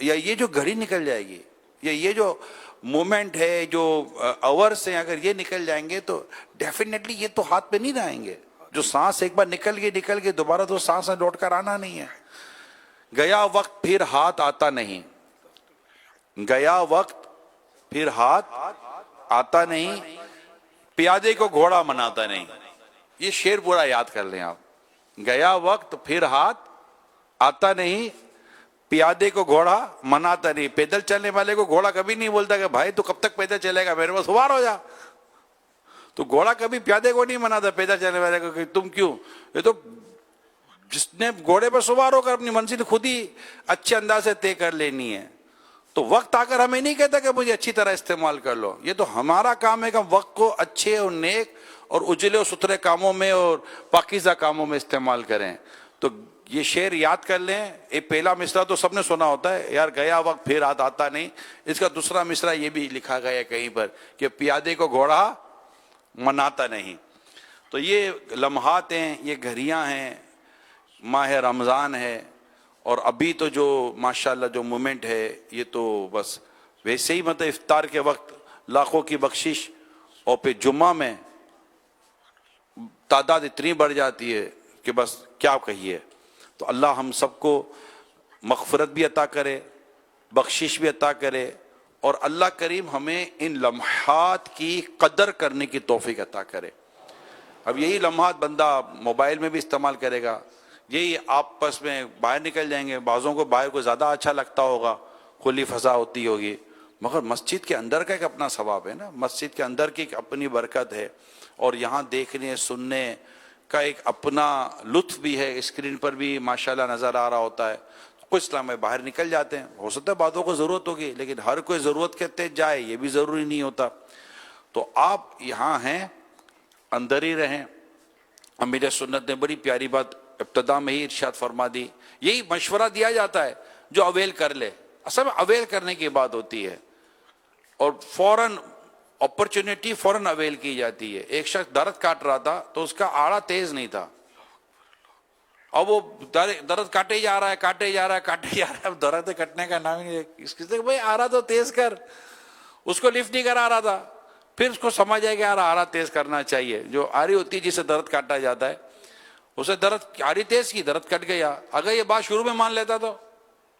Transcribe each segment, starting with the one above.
یا یہ جو گھڑی نکل جائے گی یا یہ جو مومنٹ ہے جو آورس ہیں اگر یہ نکل جائیں گے تو ڈیفینیٹلی یہ تو ہاتھ پہ نہیں رہیں گے. جو سانس ایک بار نکل گئی دوبارہ تو سانس لوٹ کر آنا نہیں ہے. گیا وقت پھر ہاتھ آتا نہیں, گیا وقت پھر ہاتھ آتا نہیں, پیادے کو گھوڑا مناتا نہیں. یہ شعر پورا یاد کر لیں آپ. گیا وقت پھر ہاتھ آتا نہیں, پیادے کو گھوڑا مناتا نہیں. پیدل چلنے والے کو گھوڑا کبھی نہیں بولتا کہ بھائی تو کب تک پیدل چلے گا, میرے پاس سوار ہو جا. تو گھوڑا کبھی پیادے کو نہیں مناتا پیدل چلنے والے کو کہ تم کیوں. یہ تو جس نے گھوڑے پر سوار ہو کر اپنی منزل خود ہی اچھے انداز سے طے کر لینی ہے. تو وقت آ کر ہمیں نہیں کہتا کہ مجھے اچھی طرح استعمال کر لو. یہ تو ہمارا کام ہے کہ ہم وقت کو اچھے اور نیک اور اجلے اور ستھرے کاموں میں اور پاکیزہ کاموں میں استعمال کریں. تو یہ شعر یاد کر لیں. ایک پہلا مصرع تو سب نے سنا ہوتا ہے یار, گیا وقت پھر ہاتھ آتا نہیں. اس کا دوسرا مصرع یہ بھی لکھا گیا ہے کہیں پر کہ پیادے کو گھوڑا مناتا نہیں. تو یہ لمحات ہیں, یہ گھڑیاں ہیں, ماہ رمضان ہے, اور ابھی تو جو ماشاءاللہ جو مومنٹ ہے یہ تو بس ویسے ہی مطلب افطار کے وقت لاکھوں کی بخشش, اور پھر جمعہ میں تعداد اتنی بڑھ جاتی ہے کہ بس کیا کہیے. تو اللہ ہم سب کو مغفرت بھی عطا کرے, بخشش بھی عطا کرے, اور اللہ کریم ہمیں ان لمحات کی قدر کرنے کی توفیق عطا کرے. اب یہی لمحات بندہ موبائل میں بھی استعمال کرے گا, یہی آپس میں باہر نکل جائیں گے. بعضوں کو باہر کو زیادہ اچھا لگتا ہوگا, کھلی فضا ہوتی ہوگی, مگر مسجد کے اندر کا ایک اپنا ثواب ہے نا, مسجد کے اندر کی ایک اپنی برکت ہے, اور یہاں دیکھنے سننے کا ایک اپنا لطف بھی ہے. اسکرین پر بھی ماشاءاللہ نظر آ رہا ہوتا ہے. کچھ اسلام میں باہر نکل جاتے ہیں, ہو سکتا ہے باتوں کو ضرورت ہوگی, لیکن ہر کوئی ضرورت کے تحت جائے یہ بھی ضروری نہیں ہوتا. تو آپ یہاں ہیں, اندر ہی رہیں. امیر سنت نے بڑی پیاری بات ابتدا میں ہی ارشاد فرما دی. یہی مشورہ دیا جاتا ہے جو اویل کر لے. اصل میں اویل کرنے کی بات ہوتی ہے, اور فوراً اپرچونٹی فوراً اویل کی جاتی ہے. ایک شخص درخت کاٹ رہا تھا تو اس کا آڑا تیز نہیں تھا, اب وہ درخت کاٹے جا رہا ہے. اب درخت کٹنے کا نام ہی اس کی بھائی آڑا تو تیز کر. اس کو لفٹ نہیں کرا رہا تھا. پھر اس کو سمجھ آئے کہ یار آڑا تیز کرنا چاہیے. جو آری ہوتی ہے جسے درخت کاٹا جاتا ہے, اسے درخت آری تیز کی, درخت کٹ گیا. اگر یہ بات شروع میں مان لیتا تو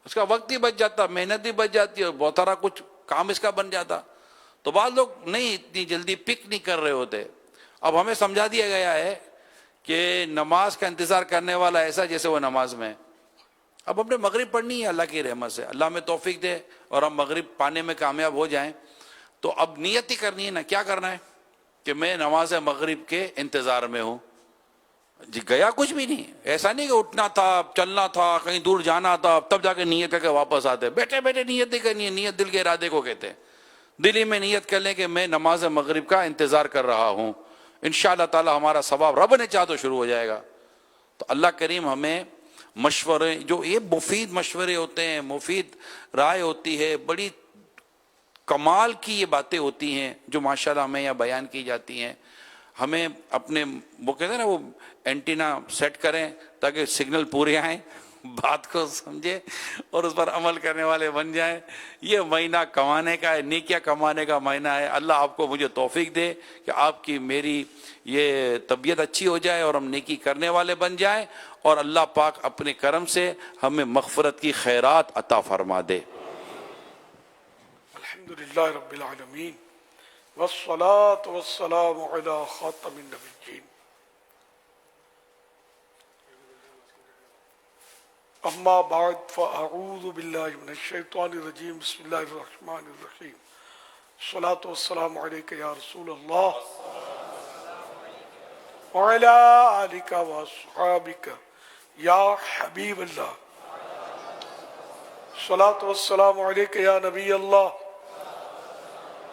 اس کا وقت ہی بچ جاتا, محنت بھی بچ جاتی, اور بہت سارا کچھ کام اس کا بن جاتا. تو بعض لوگ نہیں اتنی جلدی پک نہیں کر رہے ہوتے. اب ہمیں سمجھا دیا گیا ہے کہ نماز کا انتظار کرنے والا ایسا جیسے وہ نماز میں. اب ہم نے مغرب پڑھنی ہے, اللہ کی رحمت سے اللہ ہمیں توفیق دے اور ہم مغرب پانے میں کامیاب ہو جائیں. تو اب نیت ہی کرنی ہے نا, کیا کرنا ہے کہ میں نماز مغرب کے انتظار میں ہوں. جی گیا کچھ بھی نہیں. ایسا نہیں کہ اٹھنا تھا, چلنا تھا, کہیں دور جانا تھا, تب جا کے نیت کر کے واپس آتے. بیٹھے بیٹھے نیت نہیں کرنی ہے. نیت دل کے ارادے کو کہتے ہیں. دلی میں نیت کر لیں کہ میں نماز مغرب کا انتظار کر رہا ہوں. انشاءاللہ تعالی ہمارا ثواب رب نے چاہ تو شروع ہو جائے گا. تو اللہ کریم ہمیں مشورے, جو یہ مفید مشورے ہوتے ہیں, مفید رائے ہوتی ہے, بڑی کمال کی یہ باتیں ہوتی ہیں جو ماشاءاللہ ہمیں یہاں بیان کی جاتی ہیں. ہمیں اپنے وہ کہتے ہیں نا وہ اینٹینا سیٹ کریں تاکہ سگنل پورے آئیں, بات کو سمجھے اور اس پر عمل کرنے والے بن جائیں. یہ مہینہ کمانے کا ہے, نیکیاں کمانے کا مہینہ ہے. اللہ آپ کو مجھے توفیق دے کہ آپ کی میری یہ طبیعت اچھی ہو جائے اور ہم نیکی کرنے والے بن جائیں, اور اللہ پاک اپنے کرم سے ہمیں مغفرت کی خیرات عطا فرما دے. الحمدللہ رب العالمین والصلاة والسلام علی خاتم النبیین. اما بعد فاعوذ باللہ من الشیطان الرجیم. بسم اللہ الرحمن الرحیم. الصلاة والسلام علیک یا رسول اللہ وعلی آلک واصحابک یا حبیب اللہ. الصلاة والسلام علیک یا نبی اللہ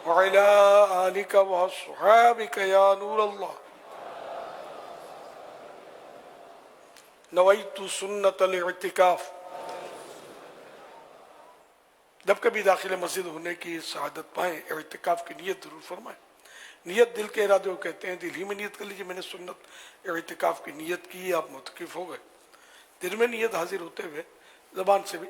وعلی آلک واصحابک یا نور اللہ. نویت سنت الاعتکاف. جب کبھی داخل مسجد ہونے کی سعادت پائیں, اعتکاف کی نیت ضرور فرمائیں. نیت دل کے ارادے کو کہتے ہیں. دل ہی میں نیت کر لیجیے میں نے سنت اعتکاف کی نیت کی, آپ متکف ہو گئے. دل میں نیت حاضر ہوتے ہوئے زبان سے بھی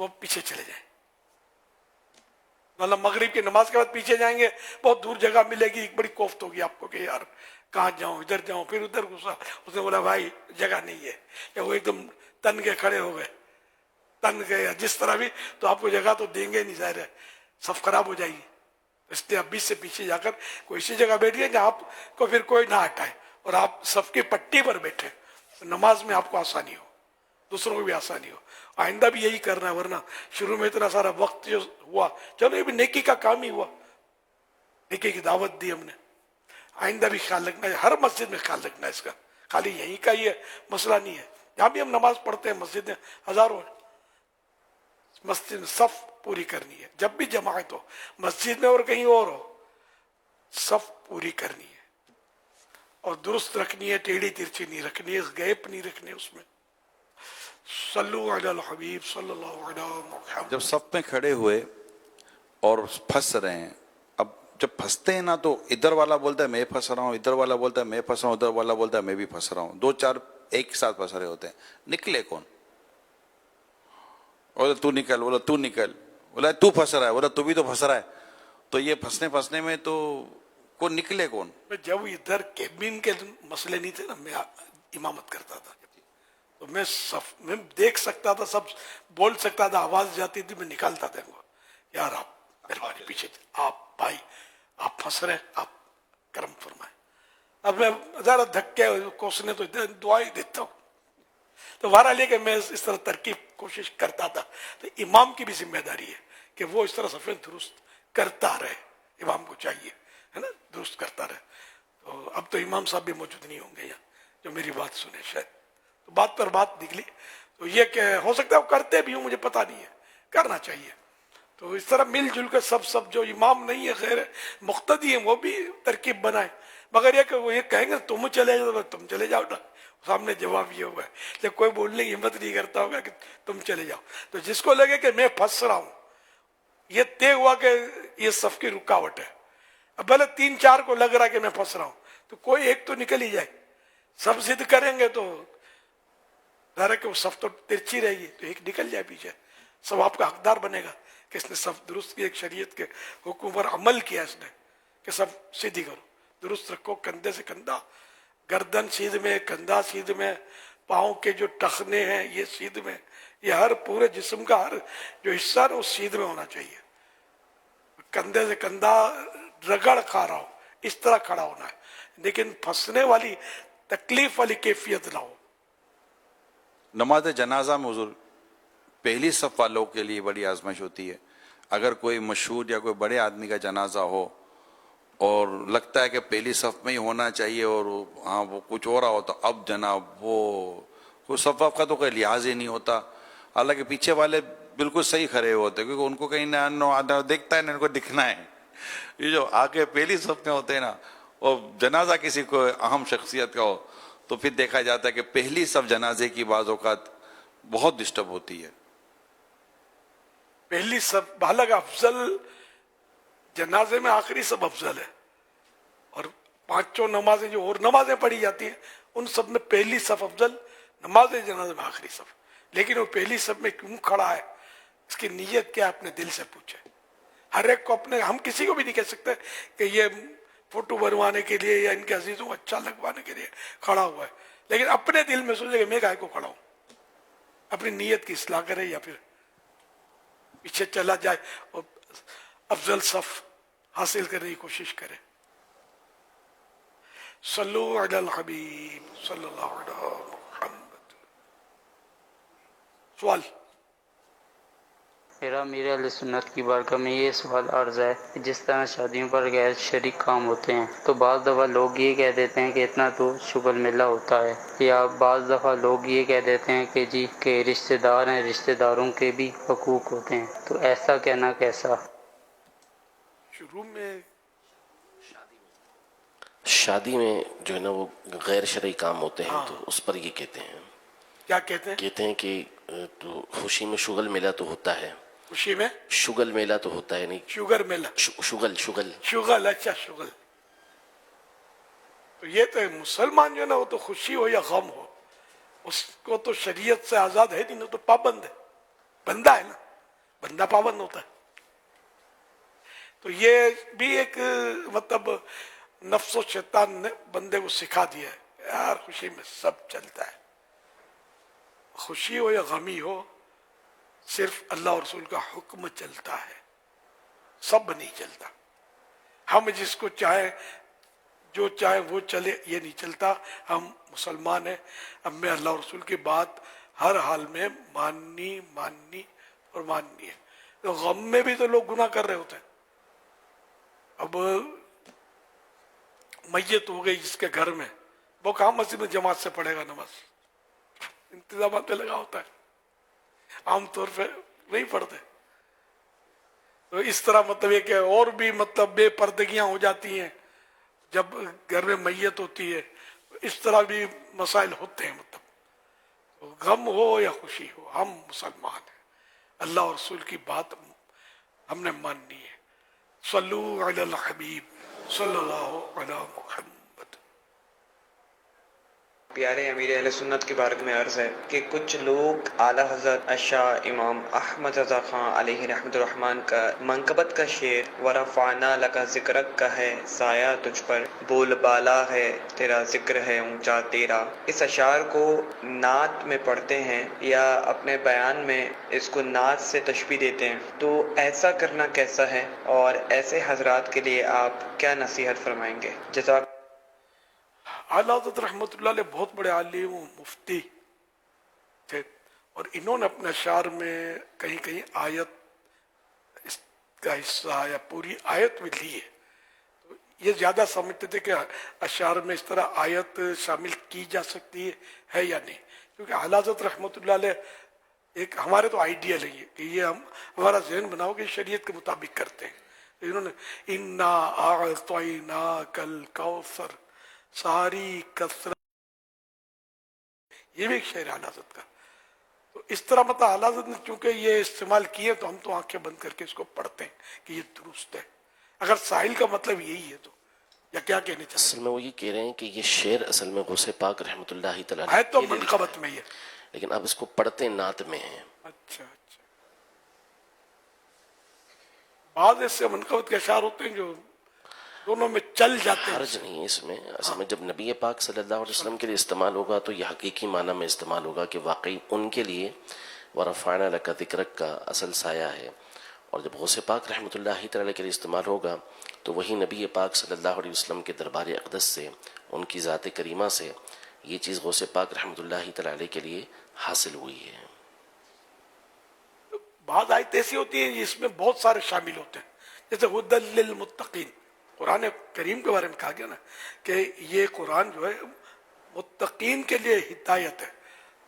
وہ پیچھے چلے جائیں. مطلب مغرب کی نماز کے بعد پیچھے جائیں گے, بہت دور جگہ ملے گی, ایک بڑی کوفت ہوگی آپ کو کہ یار کہاں جاؤں, ادھر جاؤں, پھر ادھر گھسا. اس نے بولا بھائی جگہ نہیں ہے, یا وہ ایک دم تن کے کھڑے ہو گئے, تن گئے یا جس طرح بھی, تو آپ کو جگہ تو دیں گے نہیں, ظاہر ہے صف خراب ہو جائے گی. اس لیے اب بیچ سے پیچھے جا کر کوئی ایسی جگہ بیٹھیے جہاں آپ کو پھر کوئی نہ ہٹائے, اور آپ صف کی پٹی پر بیٹھے, نماز میں آپ کو آسانی ہو, دوسروں کو بھی آسانی ہو. آئندہ بھی یہی کرنا ہے, ورنہ شروع میں اتنا سارا وقت جو ہوا, چلو یہ بھی نیکی کا کام ہی ہوا, نیکی کی دعوت دی ہم نے. آئندہ بھی خیال رکھنا ہے, ہر مسجد میں خیال رکھنا ہے اس کا, خالی یہیں کا یہ مسئلہ نہیں ہے. جہاں بھی ہم نماز پڑھتے ہیں مسجد میں ہزاروں مسجد میں صف پوری کرنی ہے. جب بھی جماعت ہو مسجد میں اور کہیں اور ہو, صف پوری کرنی ہے اور درست رکھنی ہے, ٹیڑھی ترچھی نہیں رکھنی ہے, گیپ نہیں رکھنی اس میں. صلو علی الحبیب صلی اللہ علیہ محمد. جب صف میں کھڑے ہوئے اور پھنس رہے ہیں, اب جب پھنستے ہیں نا تو ادھر والا بولتا ہے میں پھنس رہا ہوں, ادھر والا بولتا ہے میں پھنس رہا ہوں, ادھر والا بولتا ہے میں بھی پھنس رہا ہوں, دو چار ایک ساتھ پھنس رہے ہوتے ہیں. نکلے کون؟ بولا تو نکل, بولا تو نکل, بولا تو پھنس رہا ہے, بولا تو بھی تو پھنس رہا ہے. تو یہ پھنسنے میں تو کون نکلے کون؟ جب ادھر کیبن کے مسئلے نہیں تھے نا, میں امامت کرتا تھا تو میں صف میں دیکھ سکتا تھا, سب بول سکتا تھا, آواز جاتی تھی, میں نکالتا تھا ان کو, یار آپ مہربانی پیچھے, آپ بھائی آپ پھنس رہے, آپ کرم فرمائیں. اب میں ذرا دھکے کوسنے تو دعا ہی دیتا ہوں. تو بہرحال لے کہ میں اس طرح ترکیب کوشش کرتا تھا. تو امام کی بھی ذمہ داری ہے کہ وہ اس طرح صفیں درست کرتا رہے, امام کو چاہیے ہے نا, درست کرتا رہے. تو اب تو امام صاحب بھی موجود نہیں ہوں گے یہاں جو میری بات سنے شاید, تو بات پر بات نکلی. تو یہ کہ ہو سکتا ہے وہ کرتے بھی ہوں, مجھے پتا نہیں ہے, کرنا چاہیے. تو اس طرح مل جل کے سب جو امام نہیں ہے غیر مقتدی ہیں وہ بھی ترکیب بنائیں. مگر یہ کہ وہ یہ کہیں گے تم چلے جاؤ, تم چلے جاؤ نا, سامنے جواب یہ ہوا ہے, لیکن کوئی بولنے کی ہمت نہیں کرتا ہوگا کہ تم چلے جاؤ. تو جس کو لگے کہ میں پھنس رہا ہوں, یہ طے ہوا کہ یہ صف کی رکاوٹ ہے, اب بھلے 3-4 کو لگ رہا ہے کہ میں پھنس رہا ہوں, تو کوئی ایک تو نکل ہی جائے. سب ضد کریں گے تو ظاہر ہے کہ وہ صف تو ترچھی رہے گی, تو ایک نکل جائے پیچھے, سب آپ کا حقدار بنے گا کہ اس نے صف درست کی, ایک شریعت کے حکم پر عمل کیا اس نے کہ سب سیدھی کرو, درست رکھو, کندھے سے کندھا, گردن سیدھ میں, کندھا سیدھ میں, پاؤں کے جو ٹخنے ہیں یہ سیدھ میں, یہ ہر پورے جسم کا ہر جو حصہ ہے وہ سیدھ میں ہونا چاہیے. کندھے سے کندھا رگڑ کھا رہا ہو اس طرح کھڑا ہونا ہے, لیکن پھنسنے والی تکلیف والی کیفیت نہ ہو. نماز جنازہ میں حضور پہلی صف والوں کے لیے بڑی آزمائش ہوتی ہے. اگر کوئی مشہور یا کوئی بڑے آدمی کا جنازہ ہو اور لگتا ہے کہ پہلی صف میں ہی ہونا چاہیے, اور ہاں وہ کچھ ہو رہا ہو, تو اب جناب وہ کوئی صف کا تو کوئی لحاظ ہی نہیں ہوتا. حالانکہ پیچھے والے بالکل صحیح کھڑے ہوتے, کیونکہ ان کو کہیں نہ دیکھتا ہے نہ ان کو دکھنا ہے. یہ جو آگے پہلی صف میں ہوتے ہیں نا, اور جنازہ کسی کو اہم شخصیت کا ہو, تو پھر دیکھا جاتا ہے کہ پہلی صف جنازے کی بعض اوقات بہت ڈسٹرب ہوتی ہے. پہلی صف بالغ افضل, جنازے میں آخری صف افضل ہے, اور 5 نمازیں جو اور نمازیں پڑھی جاتی ہیں ان سب میں پہلی صف افضل, نماز جنازے میں آخری صف. لیکن وہ پہلی صف میں کیوں کھڑا ہے, اس کی نیت کیا ہے اپنے دل سے پوچھے. ہر ایک کو اپنے, ہم کسی کو بھی نہیں کہہ سکتے کہ یہ فوٹو بنوانے کے لیے یا ان کے عزیزوں کو اچھا لگوانے کے لیے کھڑا ہوا ہے, لیکن اپنے دل میں سوچے کہ میں کاہے کو کھڑا ہوں, اپنی نیت کی اصلاح کرے یا پھر پیچھے چلا جائے اور افضل صف حاصل کرنے کی کوشش کرے. صلو علی الحبیب صلی اللہ علیہ محمد. سوال. میرا میر علیہ سنت کی بارگاہ میں یہ سوال عرض ہے کہ جس طرح شادیوں پر غیر شریک کام ہوتے ہیں, تو بعض دفعہ لوگ یہ کہہ دیتے ہیں کہ اتنا تو شغل میلہ ہوتا ہے, یا بعض دفعہ لوگ یہ کہہ دیتے ہیں کہ جی کہ رشتہ دار ہیں, رشتہ داروں کے بھی حقوق ہوتے ہیں, تو ایسا کہنا کیسا؟ شروع میں شادی میں جو ہے نا وہ غیر شرعی کام ہوتے ہیں, ہاں. تو اس پر یہ کہتے ہیں کیا کہتے ہیں؟ کہتے ہیں کہ تو خوشی میں شغل میلہ تو ہوتا ہے, خوشی میں شغل میلہ تو ہوتا ہے, نہیں شوگر میلہ, شغل شغل شغل, اچھا شغل. تو یہ تو مسلمان جو ہے نا وہ تو خوشی ہو یا غم ہو, اس کو تو شریعت سے آزاد ہے نہیں, تو پابند ہے, بندہ ہے نا, بندہ پابند ہوتا ہے. تو یہ بھی ایک مطلب نفس و شیطان نے بندے کو سکھا دیا ہے یار خوشی میں سب چلتا ہے, خوشی ہو یا غمی ہو صرف اللہ اور رسول کا حکم چلتا ہے, سب نہیں چلتا. ہم جس کو چاہیں جو چاہیں وہ چلے یہ نہیں چلتا. ہم مسلمان ہیں, ہمیں اللہ اور رسول کی بات ہر حال میں ماننی اور ماننی ہے. تو غم میں بھی تو لوگ گناہ کر رہے ہوتے ہیں. اب میت ہو گئی جس کے گھر میں, وہ کہاں مسجد میں جماعت سے پڑھے گا نماز, انتظامات پہ لگا ہوتا ہے, عام طور پہ نہیں پڑھتے. تو اس طرح مطلب یہ کہ اور بھی مطلب بے پردگیاں ہو جاتی ہیں جب گھر میں میت ہوتی ہے, اس طرح بھی مسائل ہوتے ہیں. مطلب غم ہو یا خوشی ہو ہم مسلمان ہیں, اللہ اور رسول کی بات ہم نے ماننی ہے. صلو علی الحبیب صلی اللہ علی محمد. پیارے امیر اہل سنت کی بارگاہ میں عرض ہے کہ کچھ لوگ اعلیٰ حضرت الشاہ امام احمد رضا خان علیہ رحمۃ الرحمن کا منقبت کا شعر ورفعنا لک ذکرک کا ہے, سایہ تجھ پر بول بالا ہے تیرا ذکر ہے اونچا تیرا, اس اشعار کو نعت میں پڑھتے ہیں یا اپنے بیان میں اس کو نعت سے تشبیہ دیتے ہیں. تو ایسا کرنا کیسا ہے اور ایسے حضرات کے لیے آپ کیا نصیحت فرمائیں گے؟ جزاک. اعلیٰ حضرت رحمۃ اللہ علیہ بہت بڑے عالم و مفتی تھے, اور انہوں نے اپنے اشعار میں کہیں کہیں آیت اس کا حصہ یا پوری آیت بھی لی ہے. تو یہ زیادہ سمجھتے تھے کہ اشعار میں اس طرح آیت شامل کی جا سکتی ہے یا نہیں, کیونکہ اعلیٰ حضرت رحمۃ اللہ علیہ ایک ہمارے تو آئیڈیل ہے کہ یہ ہمارا ذہن بناؤ کہ شریعت کے مطابق کرتے ہیں. انہوں نے انا اعطیناک الکوثر ساری کثرت, یہ بھی ایک شعر اعلیٰ حضرت کا. تو اس طرح مطلب اعلیٰ حضرت نے چونکہ یہ استعمال کیے تو ہم تو آنکھیں بند کر کے اس کو پڑھتے ہیں کہ یہ درست ہے. اگر ساحل کا مطلب یہی ہے تو یا کیا کہنے چاہتے اصل میں وہ یہ کہہ رہے ہیں کہ یہ شعر اصل میں غوث پاک رحمۃ اللہ تعالیٰ ہے تو کے لیے لکھا منقبت میں یہ. لیکن اب اس کو پڑھتے نعت میں ہیں. اچھا بعض ایسے منقبت کے اشعار ہوتے ہیں جو دونوں میں چل جاتے ہیں. حرج نہیں ہے اس میں. اصل میں جب نبی پاک صلی اللہ علیہ وسلم کے لیے استعمال ہوگا تو یہ حقیقی معنی میں استعمال ہوگا کہ واقعی ان کے لیے ورفعنا لک ذکرک کا اصل سایہ ہے. اور جب غوث پاک رحمۃ اللہ تعالیٰ کے لیے استعمال ہوگا تو وہی نبی پاک صلی اللہ علیہ وسلم کے دربار اقدس سے, ان کی ذات کریمہ سے یہ چیز غوث پاک رحمۃ اللہ تعالیٰ کے لیے حاصل ہوئی ہے. بعض آیت ایسی ہوتی ہیں جس میں بہت سارے شامل ہوتے ہیں, جیسے ہدی للمتقین, قرآن کریم کے بارے میں کہا گیا نا کہ یہ قرآن جو ہے متقین کے لیے ہدایت ہے.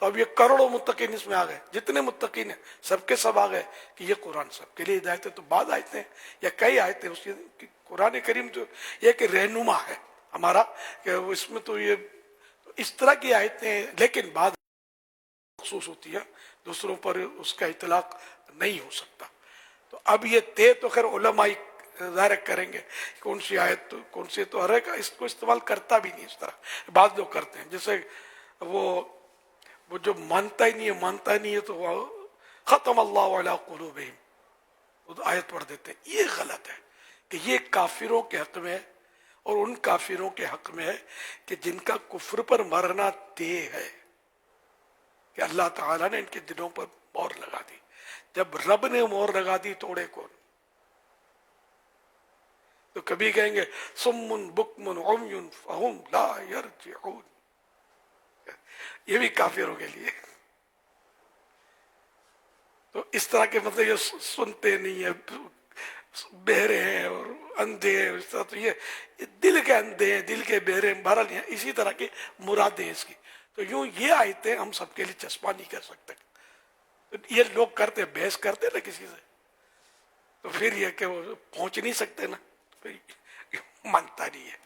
تو اب یہ کروڑوں متقین اس میں آ گئے, جتنے متقین ہیں سب کے سب آ گئے کہ یہ قرآن سب کے لیے ہدایت ہے. تو بعض آیتیں یا کئی آیتیں اس کی قرآن کریم تو یہ کہ رہنما ہے ہمارا کہ اس میں تو یہ اس طرح کی آیتیں, لیکن بعض مخصوص ہوتی ہے دوسروں پر اس کا اطلاق نہیں ہو سکتا. تو اب یہ تو خیر علماء ظاہر کریں گے کون سی آیت تو کون سی, تو ہر ایک اس کو استعمال کرتا بھی نہیں اس طرح. بعض لوگ کرتے ہیں جیسے وہ جو مانتا ہی نہیں ہے تو وہ ختم اللہ علی قلوبہم, وہ آیت پڑھ دیتے ہیں. یہ غلط ہے کہ یہ کافروں کے حق میں ہے, اور ان کافروں کے حق میں ہے کہ جن کا کفر پر مرنا طے ہے کہ اللہ تعالیٰ نے ان کے دلوں پر مور لگا دی. جب رب نے مور لگا دی توڑے کون؟ تو کبھی کہیں گے صم بکم عمی فہم لا یرجعون, یہ بھی کافروں کے لیے. تو اس طرح کے مطلب یہ سنتے نہیں ہیں, بہرے ہیں اور اندھے ہیں, اس طرح. تو یہ دل کے اندھے ہیں, دل کے بہرے ہیں, بہرحال ہیں اسی طرح کی مرادیں اس کی. تو یوں یہ آیتیں ہم سب کے لیے چسپاں نہیں کر سکتے. یہ لوگ کرتے بحث کرتے نا کسی سے, تو پھر یہ کہ وہ پہنچ نہیں سکتے نا, پھر مانتا نہیں ہے.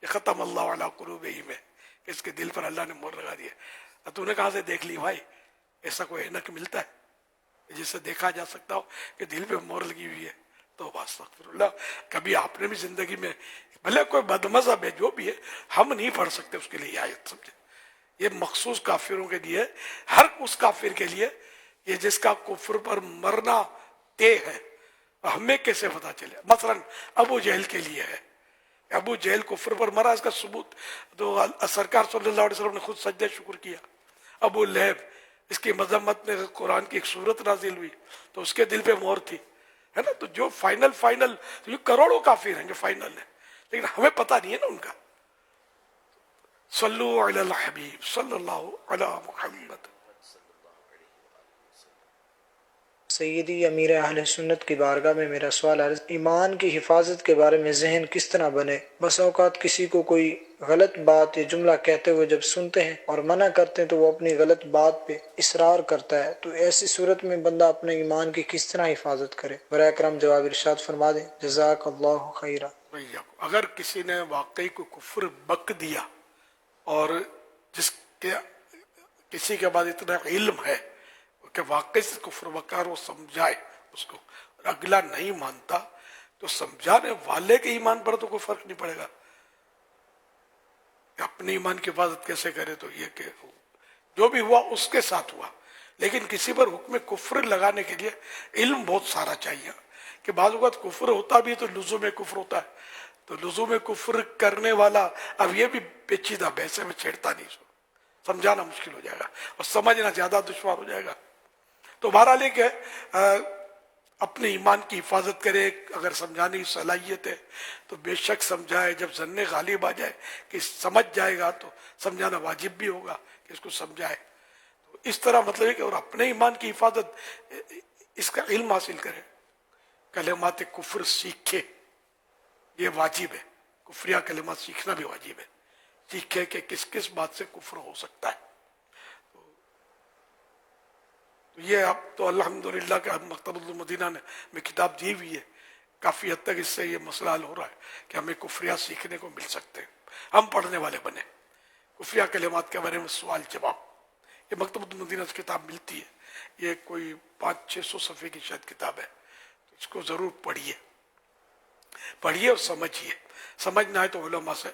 یہ ختم اللہ علی قلوبہم ہے کہ اس کے دل پر اللہ نے مور لگا دیا. تو نے کہاں سے دیکھ لی بھائی؟ ایسا کوئی اینک ملتا ہے جس سے دیکھا جا سکتا ہو کہ دل پہ مور لگی ہوئی ہے؟ تو استغفر اللہ. کبھی آپ نے بھی زندگی میں بھلے کوئی بدمذہب ہے جو بھی ہے, ہم نہیں پڑھ سکتے اس کے لیے آیت, سمجھے؟ یہ مخصوص کافروں کے لیے, ہر اس کافر کے لیے یہ جس کا کفر پر مرنا طے ہے، ہمیں کیسے پتا چلے؟ مثلا ابو جہل کے لیے ہے، ابو جہل کفر پر مرا، اس کا ثبوت تو سرکار صلی اللہ علیہ وسلم نے خود سجدہ شکر کیا۔ ابو لہب، اس کی مذمت میں قرآن کی ایک صورت نازل ہوئی تو اس کے دل پہ مہر تھی، ہے نا؟ تو جو فائنل جو کروڑوں کافر ہیں جو فائنل ہیں، لیکن ہمیں پتہ نہیں ہے نا ان کا۔ صلو علی الحبیب صلی اللہ علی محمد۔ سیدی امیر اہل سنت کی بارگاہ میں میرا سوال ہے، ایمان کی حفاظت کے بارے میں ذہن کس طرح بنے؟ بس اوقات کسی کو کوئی غلط بات یا جملہ کہتے ہوئے جب سنتے ہیں اور منع کرتے ہیں تو وہ اپنی غلط بات پہ اصرار کرتا ہے، تو ایسی صورت میں بندہ اپنے ایمان کی کس طرح حفاظت کرے؟ برائے کرم جواب ارشاد فرما دیں، جزاک اللہ خیرہ۔ اگر کسی نے واقعی کو کفر بک دیا اور جس کے کسی کے بعد اتنا علم ہے کہ واقعی سے کفر بکار، وہ سمجھائے اس کو، اور اگلا نہیں مانتا تو سمجھانے والے کے ایمان پر تو کوئی فرق نہیں پڑے گا کہ اپنے ایمان کی حفاظت کیسے کرے۔ تو یہ کہ جو بھی ہوا اس کے ساتھ ہوا، لیکن کسی پر حکم کفر لگانے کے لیے علم بہت سارا چاہیے، کہ بعض اوقات کفر ہوتا بھی تو لزوم کفر ہوتا ہے، تو لزوم کفر کرنے والا اب یہ بھی پیچیدہ بحث میں چھیڑتا نہیں، سمجھانا مشکل ہو جائے گا اور سمجھنا زیادہ دشوار ہو جائے گا۔ تو بہرحال کہ اپنے ایمان کی حفاظت کرے، اگر سمجھانے کی صلاحیت ہے تو بے شک سمجھائے، جب ظن غالب آ جائے کہ سمجھ جائے گا تو سمجھانا واجب بھی ہوگا کہ اس کو سمجھائے۔ تو اس طرح مطلب ہے کہ اور اپنے ایمان کی حفاظت، اس کا علم حاصل کرے، کلمات کفر سیکھے، یہ واجب ہے، کفریہ کلمات سیکھنا بھی واجب ہے، سیکھے کہ کس کس بات سے کفر ہو سکتا ہے۔ تو یہ اب تو الحمدللہ کہ مکتبۃ المدینہ نے میں کتاب دی ہوئی ہے، کافی حد تک اس سے یہ مسئلہ حل ہو رہا ہے کہ ہمیں کفریہ سیکھنے کو مل سکتے ہیں، ہم پڑھنے والے بنے۔ کفریہ کلمات کے بارے میں سوال جواب، یہ مکتبۃ المدینہ سے کتاب ملتی ہے، یہ کوئی 500-600 صفحے کی شاید کتاب ہے، اس کو ضرور پڑھیے اور سمجھیے، سمجھ نہ آئے تو علماء سے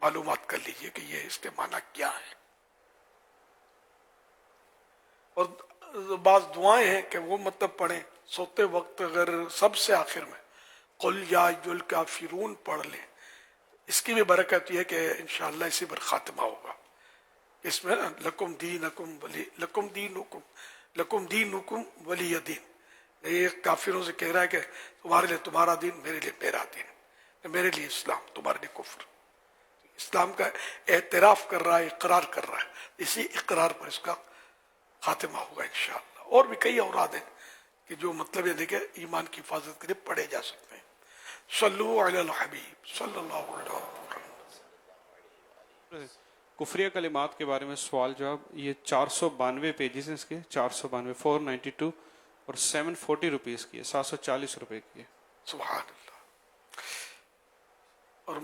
معلومات کر لیجئے کہ یہ اس کے معنی کیا ہے۔ اور بعض دعائیں ہیں کہ وہ مطلب پڑھیں سوتے وقت، اگر سب سے آخر میں قل یا ایھا الکافرون پڑھ لیں، اس کی بھی برکت یہ ہے کہ انشاءاللہ اسی پر خاتمہ ہوگا۔ اس میں لکم دینکم ولی دین، یہ کافروں سے کہہ رہا ہے کہ تمہارے لیے تمہارا دین، میرے لیے میرا دین، میرے لیے اسلام، تمہارے لیے کفر۔ اسلام کا اعتراف کر رہا ہے، اقرار کر رہا ہے، اسی اقرار پر اس کا خاتمہ ہوگا انشاءاللہ۔ اور بھی کئی اوراد ہیں کہ جو مطلب یہ دیکھیں ایمان کی حفاظت کے لیے پڑھے جا سکتے ہیں۔ صلو علی الحبیب صلی اللہ علیہ وسلم۔ کفریہ کلمات کے بارے میں سوال جواب، یہ 492 پیجز ہیں اس کے، 492 492 اور 740 روپیز کی ہے، 740 روپے کی ہے۔ سبحان اللہ۔ اور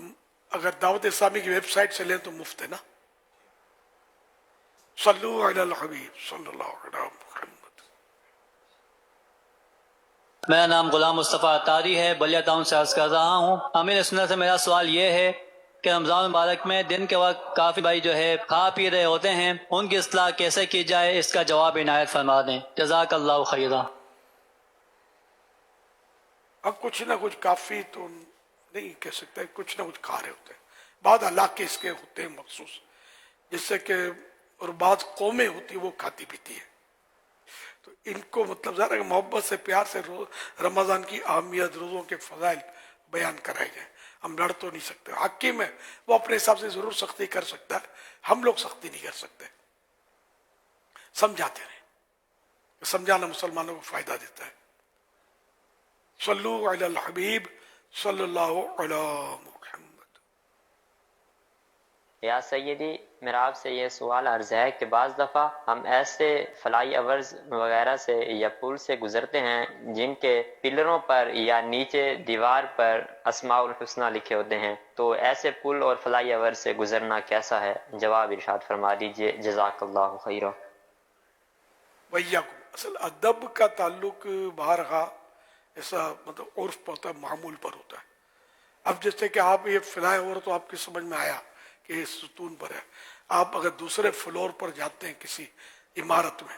اگر دعوت اسلامی کی ویب سائٹ سے لیں تو مفت ہے نا۔ صلو علی الحبیب صلی اللہ علیہ محمد۔ میرا نام غلام مصطفیٰ اتاری ہے، بلیا ٹاؤن سے عرض کر رہا ہوں۔ امیر سنت سے میرا سوال یہ ہے کہ رمضان مبارک میں دن کے وقت کافی بھائی جو ہے کھا پی رہے ہوتے ہیں، ان کی اصلاح کیسے کی جائے، اس کا جواب عنایت فرما دیں، جزاک اللہ خیرہ۔ اب کچھ نہ کچھ، کافی تو نہیں کہہ سکتے، کچھ نہ کچھ کھا رہے ہوتے ہیں، بعض علاقے اس کے ہوتے ہیں مخصوص، جس سے کہ اور بعض قومیں ہوتی وہ کھاتی پیتی ہے، تو ان کو مطلب ذرا محبت سے پیار سے رمضان کی اہمیت، روزوں کے فضائل بیان کرائے جائیں۔ ہم لڑ تو نہیں سکتے، حاکم ہے وہ اپنے حساب سے ضرور سختی کر سکتا ہے، ہم لوگ سختی نہیں کر سکتے، سمجھاتے رہیں، سمجھانا مسلمانوں کو فائدہ دیتا ہے۔ صلو علی الحبیب صلی اللہ علی محمد۔ یا سیدی، میرا آپ سے یہ سوال عرض ہے کہ بعض دفعہ ہم ایسے فلائی اوورز وغیرہ سے یا پل سے گزرتے ہیں جن کے پلروں پر یا نیچے دیوار پر اسماء الحسنہ لکھے ہوتے ہیں، تو ایسے پل اور فلائی اوور سے گزرنا کیسا ہے؟ جواب ارشاد فرما دیجئے، جزاک اللہ خیرہ۔ ویاکم، اصل ادب کا تعلق بہرحال ایسا مطلب عرف پر ہوتا ہے، معمول پر ہوتا ہے۔ اب جیسے کہ آپ یہ فلائی اوور تو آپ کی سمجھ میں آیا کہ یہ ستون پر ہے، آپ اگر دوسرے فلور پر جاتے ہیں کسی عمارت میں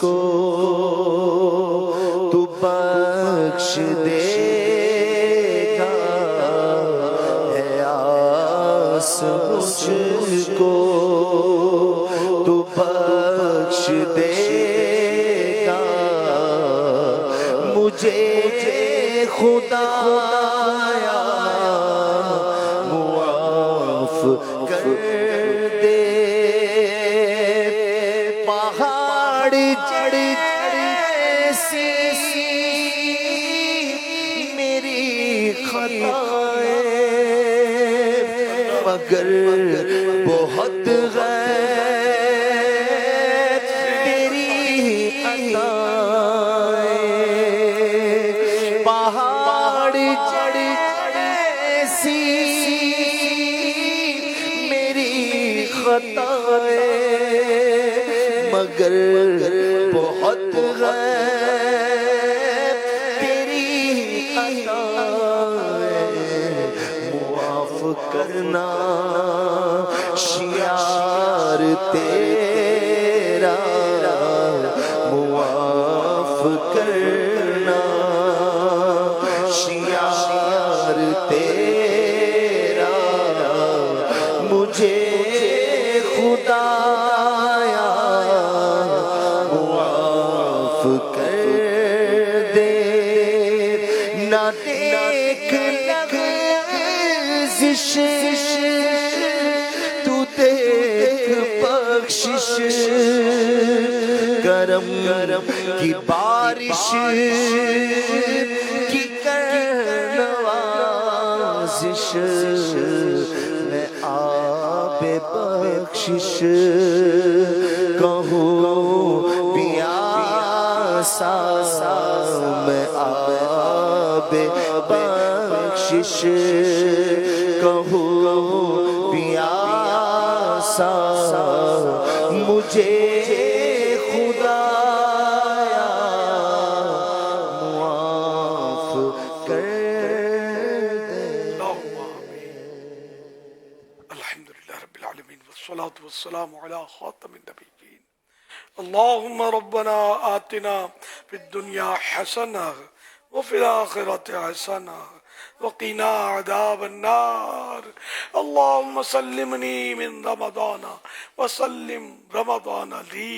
کو تو بخش دے گا، ہے آس مجھ کو تو بخش دے گا، مجھے خدایا معاف کر دے، پہاڑ جیسی میری خطائیں، مگر بہت غیر تیری عطائیں، پہاڑ جیسی میری خطائیں، مگر بہت غیر تیری عطائیں، معاف کرنا شیار تیرا، معاف کرنا شیار تیرا، مجھے خدایا معاف کر دے، نہ دیکھ لغزش تو دیکھ بخشش، کرم کی بارش کی کر نوازش، میں آب بخشش کہوں پیاسا، میں آب بخشش کہوں پیاسا، مجھے خدایا معاف کر دے۔ الحمدللہ رب العالمین والصلاة والسلام علی خاتم النبیین۔ اللہم ربنا آتنا فی الدنیا حسنہ وفی الآخرۃ حسنہ وقنا عذاب النار۔ اللہم سلمنی من رمضان وسلم رمضان لی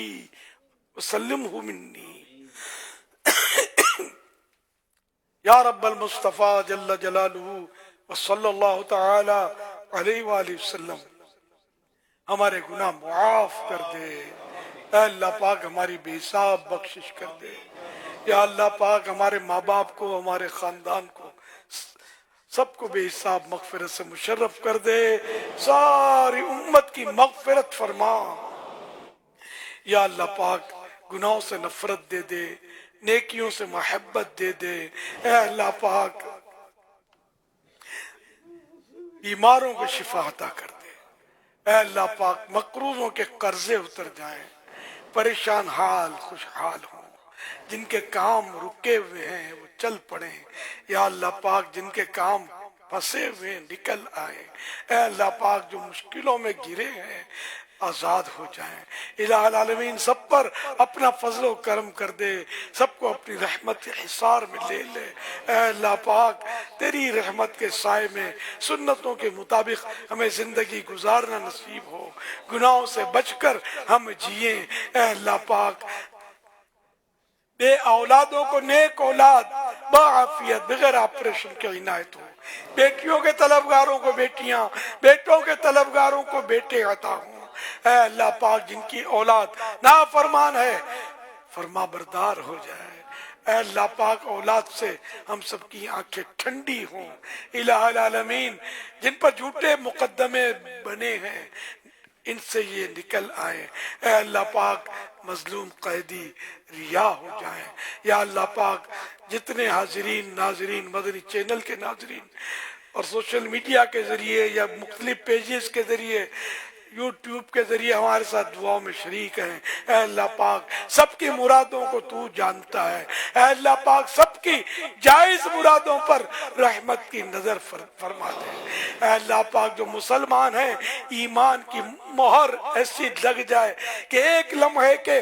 وسلمہ منی، یا رب المصطفیٰ جل جلالہ وصلی اللہ تعالی علیہ وآلہ وسلم، ہمارے گناہ معاف کر دے، اے اللہ پاک ہماری بے حساب بخشش کر دے، یا اللہ پاک ہمارے ماں باپ کو، ہمارے خاندان کو، سب کو بے حساب مغفرت سے مشرف کر دے، ساری امت کی مغفرت فرما، یا اللہ پاک گناہوں سے نفرت دے دے، نیکیوں سے محبت دے دے، اے اللہ پاک بیماروں کو شفا عطا کر دے، اے اللہ پاک مقروضوں کے قرضے اتر جائیں، پریشان حال خوشحال ہوں، جن کے کام رکے ہوئے ہیں وہ چل پڑیں، یا اللہ پاک جن کے کام پھنسے ہوئے نکل آئیں، اے اللہ پاک جو مشکلوں میں گرے ہیں آزاد ہو جائیں، الہ العالمین سب پر اپنا فضل و کرم کر دے، سب کو اپنی رحمت کے حصار میں لے لے، اے اللہ پاک تیری رحمت کے سائے میں سنتوں کے مطابق ہمیں زندگی گزارنا نصیب ہو، گناہوں سے بچ کر ہم جئیں، اے اللہ پاک بے اولادوں کو نیک اولاد بعافیت بغیر آپریشن کے عنایت ہو، بیٹیوں کے طلبگاروں کو بیٹیاں، بیٹوں کے طلبگاروں کو بیٹے عطا ہوں، اے اللہ پاک جن کی اولاد نافرمان ہے فرما بردار ہو جائے، اے اللہ پاک اولاد سے ہم سب کی آنکھیں ٹھنڈی ہوں، الہ العالمین جن پر جھوٹے مقدمے بنے ہیں ان سے یہ نکل آئے، اے اللہ پاک مظلوم قیدی رہا ہو جائیں، یا اللہ پاک جتنے حاضرین ناظرین مدنی چینل کے ناظرین اور سوشل میڈیا کے ذریعے یا مختلف پیجز کے ذریعے یوٹیوب کے ذریعے ہمارے ساتھ دعاؤں میں شریک ہیں، اے اللہ پاک سب کی مرادوں کو تو جانتا ہے، اے اللہ پاک سب کی جائز مرادوں پر رحمت کی نظر فرما دے، اے اللہ پاک جو مسلمان ہیں ایمان کی مہر ایسی لگ جائے کہ ایک لمحے کے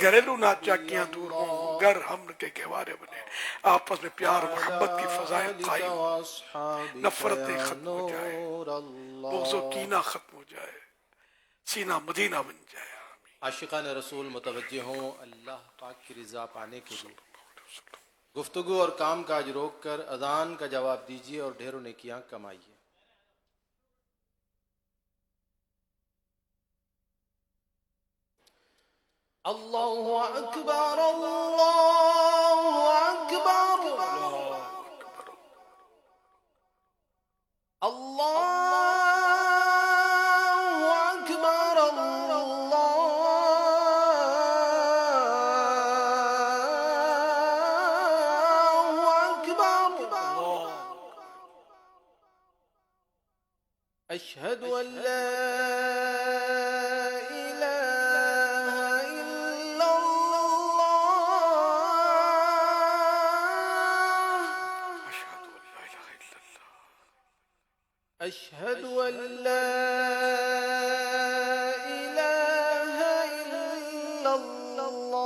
گھریلو ناچاکیاں دور ہوں، گھر ہم کے گہوارے بنے، آپس میں پیار محبت کی فضائیں قائم ہوں، نفرتیں ختم ہو جائے، بغض و کینہ ختم ہو جائے، سینہ مدینہ بن جائے. عاشقان رسول متوجہ ہوں اللہ پاک کی رضا پانے کے لیے گفتگو اور کام کاج روک کر اذان کا جواب دیجیے اور ڈھیروں نیکیاں کمائیے. اللہ اکبر اللہ اکبر اللہ اکبر اللہ اکبر اشہد ان لا أشهد أن لا إله إلا الله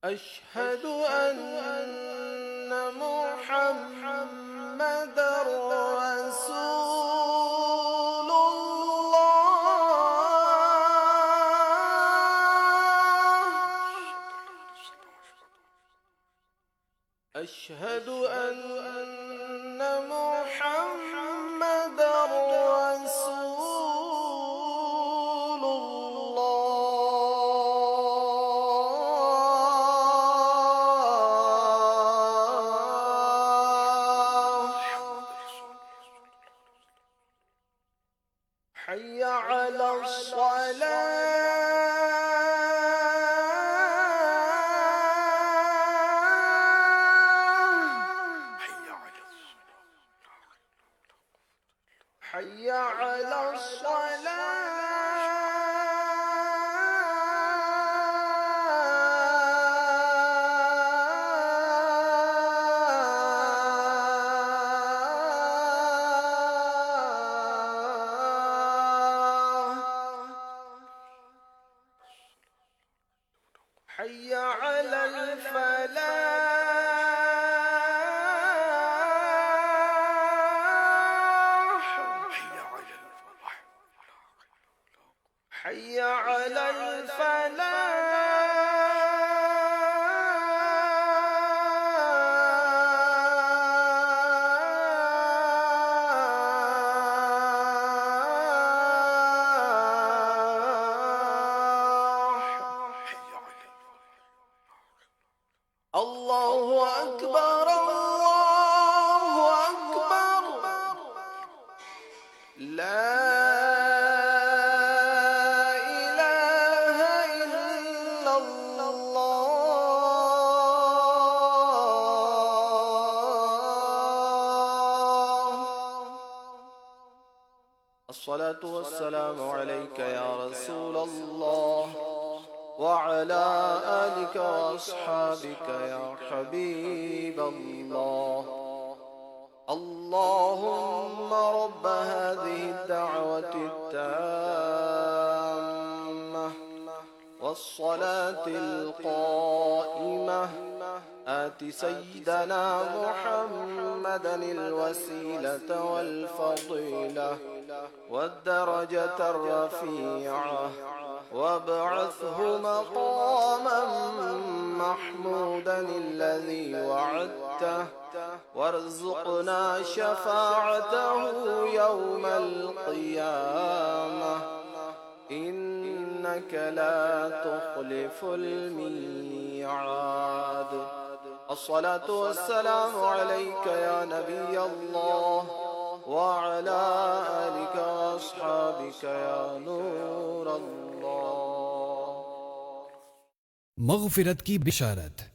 أشهد أن محمد رسول أشهد أن محمد رسول الله حي على حي على حي على الفلاح حي على الله أكبر الله أكبر لا إله إلا الله الصلاة والسلام عليك يا رسول الله وعلى آلك وأصحابك يا حبيب الله اللهم رب هذه الدعوة التامة والصلاة القائمة آت سيدنا محمدا الوسيلة والفضيلة والدرجة الرفيعة وابعثه مقاما محمودا الذي وعدته وارزقنا شفاعته يوم القيامة إنك لا تخلف الميعاد الصلاة والسلام عليك يا نبي الله وعلى آلك وأصحابك يا نور الله مغفرت کی بشارت